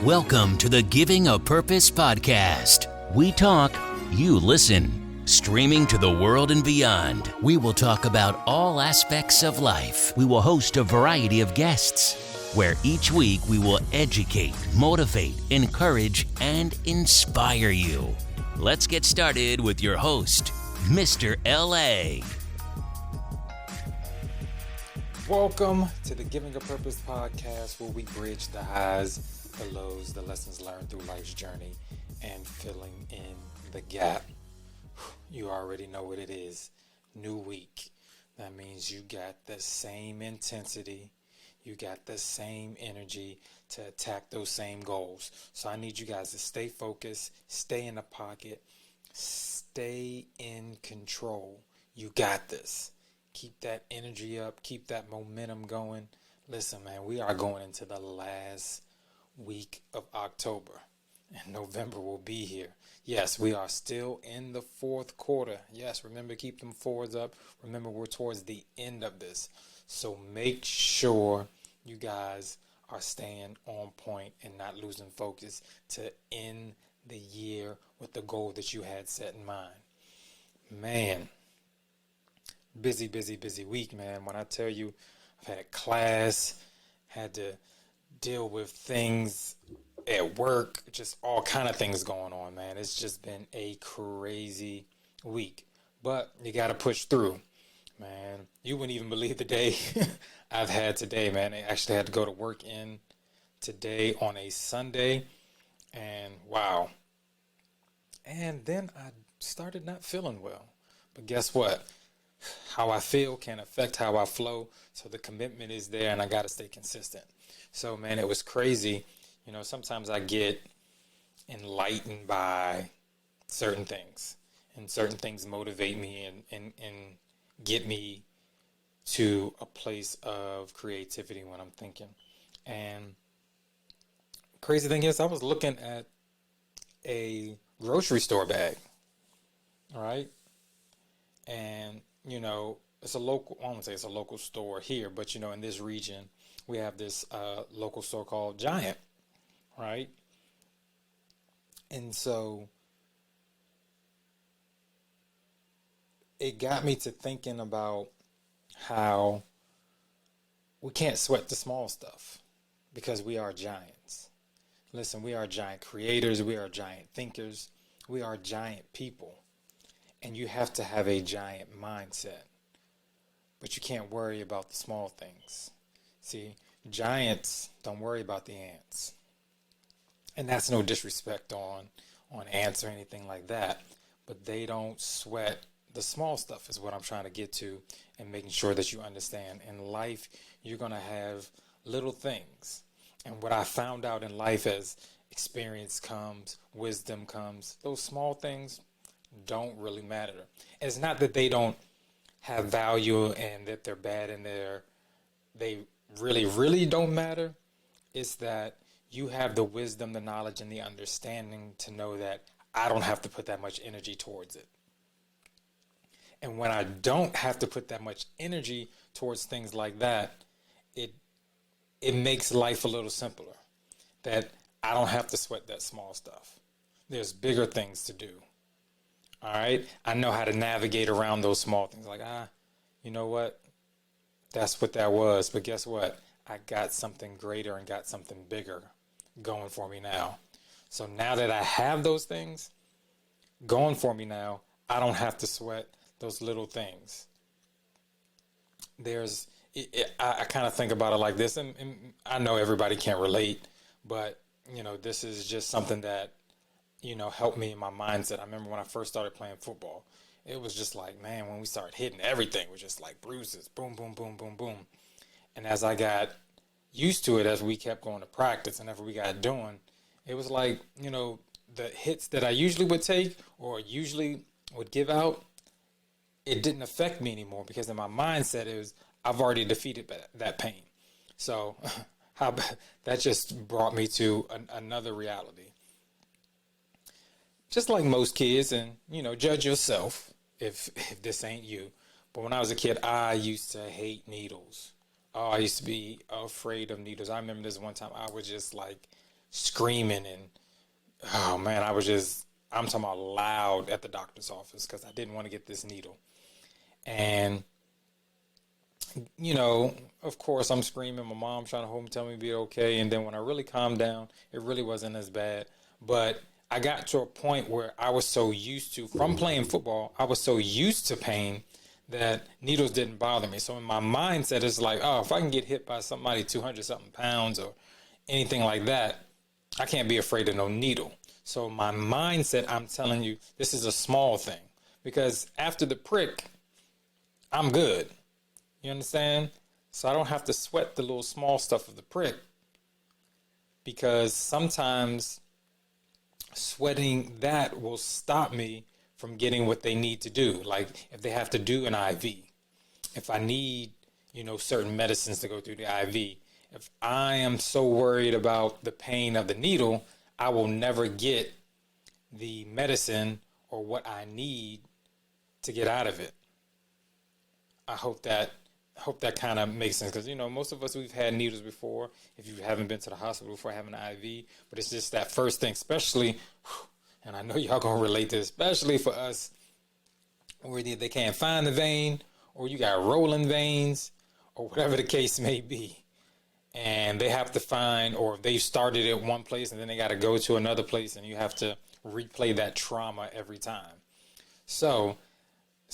Welcome to the Giving a Purpose podcast. We talk, you listen. Streaming to the world and beyond, we will talk about all aspects of life. We will host a variety of guests, where each week we will educate, motivate, encourage, and inspire you. Let's get started with your host, Mr. L.A. Welcome to the Giving a Purpose podcast, where we bridge the highs, the lows, the lessons learned through life's journey, and filling in the gap. You already know what it is. New week. That means you got the same intensity. You got the same energy to attack those same goals. So I need you guys to stay focused, stay in the pocket, stay in control. You got this. Keep that energy up. Keep that momentum going. Listen, man, we are going into the last week of October, and November will be here. Yes, we are still in the fourth quarter. Yes, remember, keep them forwards up. Remember, we're towards the end of this. So make sure you guys are staying on point and not losing focus to end the year with the goal that you had set in mind. Man, busy week, man. When I tell you, I've had class, had to deal with things at work, just all kind of things going on, man. It's just been a crazy week, but you got to push through, man. You wouldn't even believe the day I've had today, man. I actually had to go to work in today on a Sunday, and wow. And then I started not feeling well, but guess what? How I feel can affect how I flow, so the commitment is there, and I got to stay consistent. So, man, it was crazy. You know, sometimes I get enlightened by certain things, and certain things motivate me and get me to a place of creativity when I'm thinking. And crazy thing is, I was looking at a grocery store bag, all right? And, you know, it's a local, I won't say it's a local store here, but, you know, in this region, we have this local store called Giant, right? And so it got me to thinking about how we can't sweat the small stuff because we are giants. Listen, we are giant creators. We are giant thinkers. We are giant people. And you have to have a giant mindset. But you can't worry about the small things. See, giants don't worry about the ants. And that's no disrespect on ants or anything like that. But they don't sweat the small stuff is what I'm trying to get to, and making sure that you understand. In life, you're going to have little things. And what I found out in life as experience comes, wisdom comes, those small things don't really matter. And it's not that they don't have value and that they're bad and they really don't matter. It's that you have the wisdom, the knowledge, and the understanding to know that I don't have to put that much energy towards it. And when I don't have to put that much energy towards things like that, it makes life a little simpler. That I don't have to sweat that small stuff. There's bigger things to do. All right? I know how to navigate around those small things. Like, you know what? That's what that was. But guess what? I got something greater and got something bigger going for me now. So now that I have those things going for me now, I don't have to sweat those little things. I kind of think about it like this, and I know everybody can't relate, but, you know, this is just something that, you know, helped me in my mindset. I remember when I first started playing football, it was just like, man, when we started hitting, everything was just like bruises, boom, boom, boom, boom, boom. And as I got used to it, as we kept going to practice and after we got doing, it was like, you know, the hits that I usually would take or usually would give out, it didn't affect me anymore because in my mindset it was, I've already defeated that pain. So that just brought me to another reality. Just like most kids, and, you know, judge yourself if this ain't you. But when I was a kid, I used to hate needles. Oh, I used to be afraid of needles. I remember this one time I was just like screaming and, oh man, I'm talking about loud at the doctor's office because I didn't want to get this needle. And, of course I'm screaming. My mom trying to hold me, tell me to be okay. And then when I really calmed down, it really wasn't as bad. But I got to a point where I was so used to, from playing football, I was so used to pain that needles didn't bother me. So in my mindset, it's like, oh, if I can get hit by somebody 200 something pounds or anything like that, I can't be afraid of no needle. So my mindset, I'm telling you, this is a small thing, because after the prick, I'm good. You understand? So I don't have to sweat the little small stuff of the prick, because sometimes sweating that will stop me from getting what they need to do. Like if they have to do an IV, if I need, certain medicines to go through the IV, if I am so worried about the pain of the needle, I will never get the medicine or what I need to get out of it. I hope that kind of makes sense, because most of us, we've had needles before. If you haven't been to the hospital before having an IV, but it's just that first thing, especially, and I know y'all gonna relate to this, especially for us where they can't find the vein, or you got rolling veins, or whatever the case may be, and they have to find, or they started at one place and then they got to go to another place, and you have to replay that trauma every time. So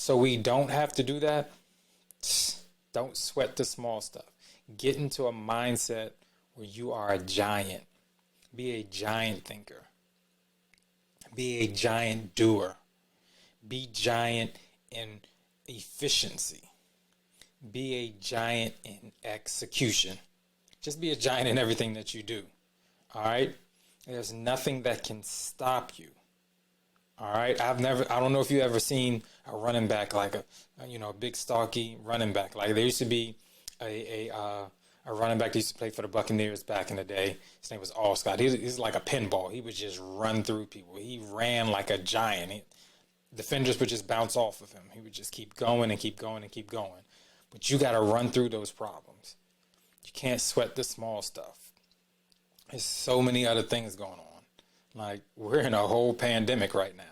we don't have to do that. Don't sweat the small stuff. Get into a mindset where you are a giant. Be a giant thinker. Be a giant doer. Be giant in efficiency. Be a giant in execution. Just be a giant in everything that you do. All right? There's nothing that can stop you. All right? I don't know if you ever seen a running back, like a big stocky running back. Like there used to be a running back that used to play for the Buccaneers back in the day. His name was All Scott. He's like a pinball. He would just run through people. He ran like a giant. Defenders would just bounce off of him. He would just keep going and keep going and keep going. But you got to run through those problems. You can't sweat the small stuff. There's so many other things going on. Like we're in a whole pandemic right now.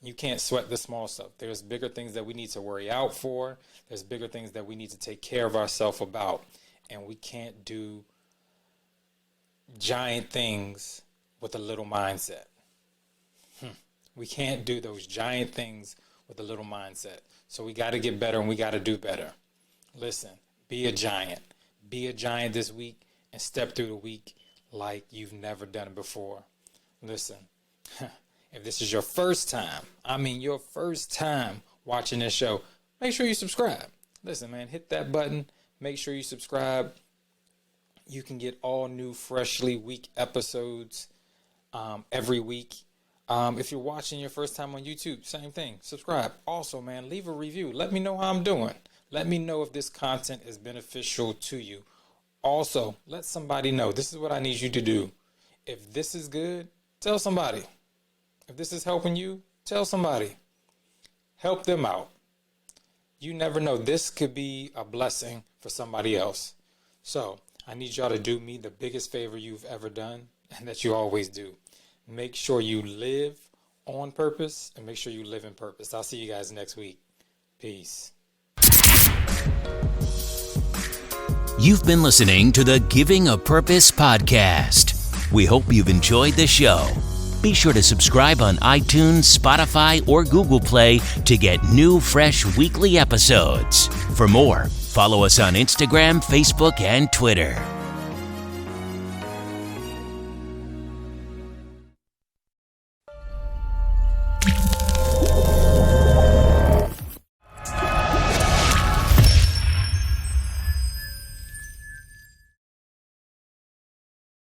You can't sweat the small stuff. There's bigger things that we need to worry out for. There's bigger things that we need to take care of ourselves about. And we can't do giant things with a little mindset. We can't do those giant things with a little mindset. So we got to get better, and we got to do better. Listen, be a giant. Be a giant this week and step through the week like you've never done it before. Listen, if this is your first time watching this show, make sure you subscribe. Listen, man, hit that button. Make sure you subscribe. You can get all new, freshly week episodes every week. If you're watching your first time on YouTube, same thing. Subscribe. Also, man, leave a review. Let me know how I'm doing. Let me know if this content is beneficial to you. Also, let somebody know. This is what I need you to do. If this is good, tell somebody. If this is helping you, tell somebody. Help them out. You never know. This could be a blessing for somebody else. So I need y'all to do me the biggest favor you've ever done, and that you always do. Make sure you live on purpose, and make sure you live in purpose. I'll see you guys next week. Peace. You've been listening to the Giving a Purpose podcast. We hope you've enjoyed the show. Be sure to subscribe on iTunes, Spotify, or Google Play to get new, fresh weekly episodes. For more, follow us on Instagram, Facebook, and Twitter.